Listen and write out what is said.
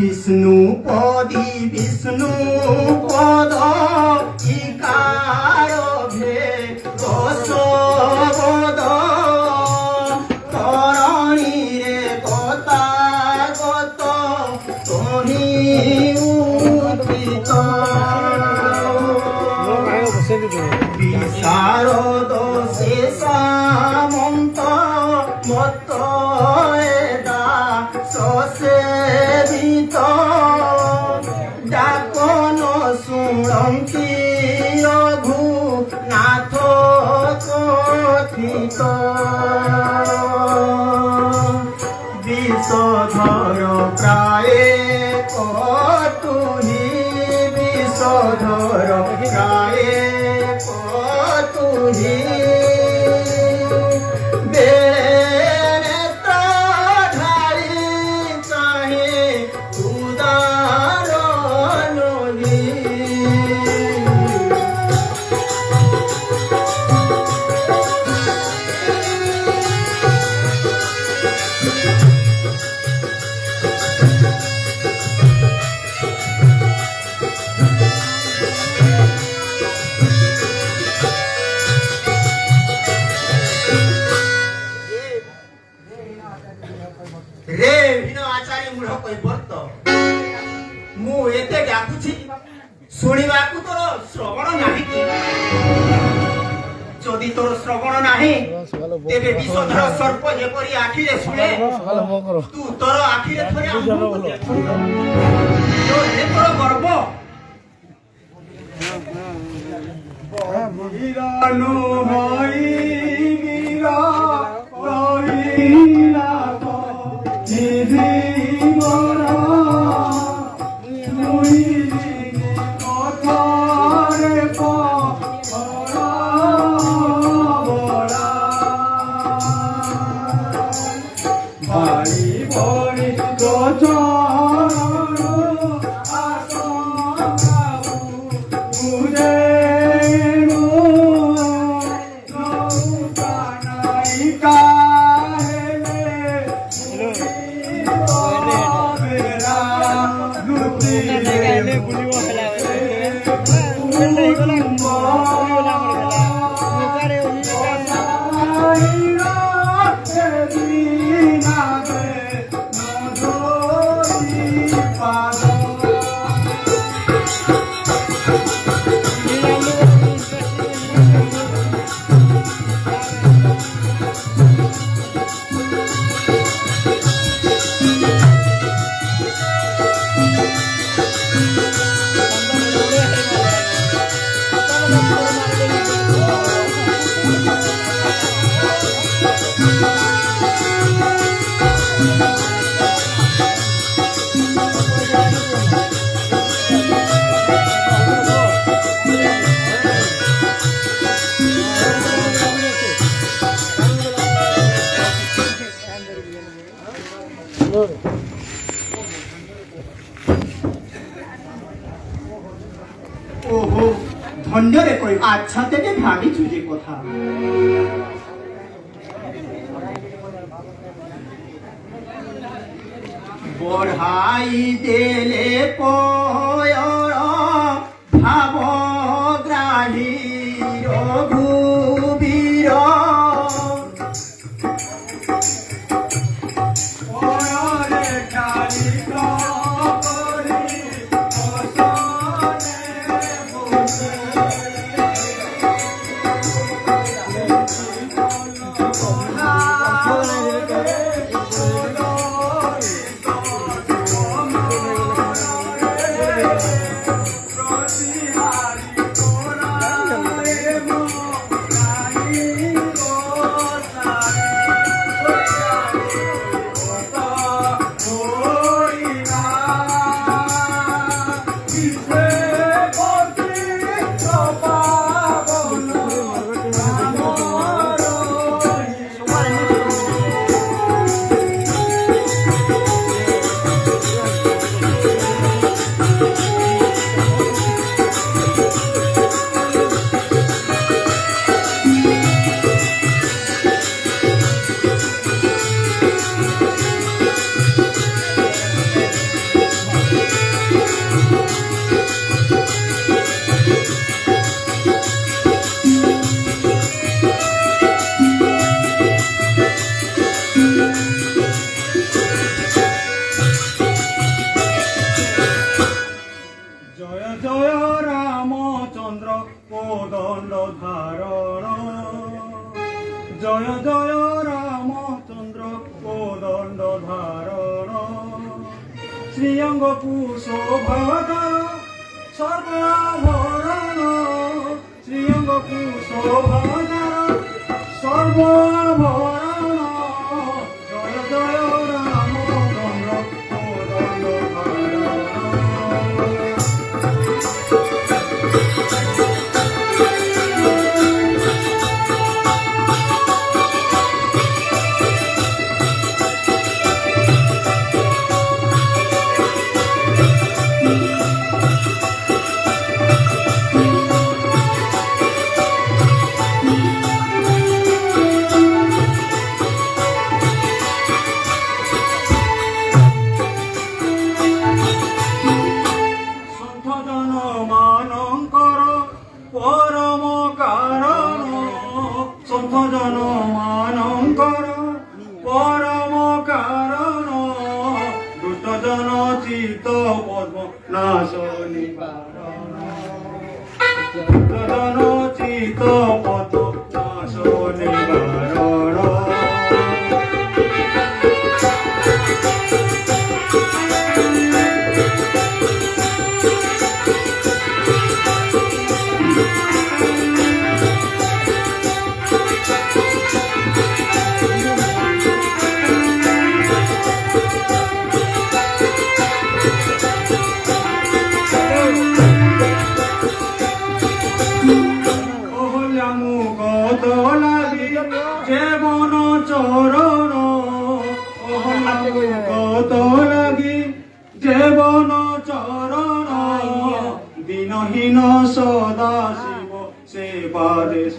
विष्णु पद इकार भे रसबोध करणी रे कथागत तहि उदित विशारद शेषामন্ত মত এদা সসেবিত ডাকন শুনন্তি রঘু নাথ কথিত বিষধর প্রায় কতুহি বিষধর প্রায় কতুহি रे विनो आचार्य मूढ़ कैवर्त मु एते डाकुछि सुनिबाकू तोर श्रवण नाही कि जदि तोर श्रवण नाही तेबे विषधर सर्प जेपरि आखि रे सुने तू तोर आखि रे थरे आंगु तो हे तोर गर्व वीरानु होई वीरा होईला ओहो धन्य रे कोई अच्छा तेने भाभी चुजे कथा बढ़ाई देले कोयर भावग्राही रघुवीर জয় জয় রামচন্দ্র কোদণ্ড ধারণ শ্রীঅঙ্গ কুশোভাধর সর্বাভরণ শ্রীঅঙ্গ কুশোভাধর সর্বাভরণ জয় জয় রামচন্দ্র কোদণ্ড ধারণ ମାନଙ୍କର ପରମ କାରଣ ଦୁଷ୍ଟ ଜନ ଚିତ ପଦ୍ମ ନାଶ ନିବାରଣ ଦୁଷ୍ଟ ଜନ ଚିତ ପଦ୍ମ ନାଶ ନିବାରଣ জীবন চরণ কত লাগি জীবন চরণ দিনহীন সদা শিব সেবা দেশ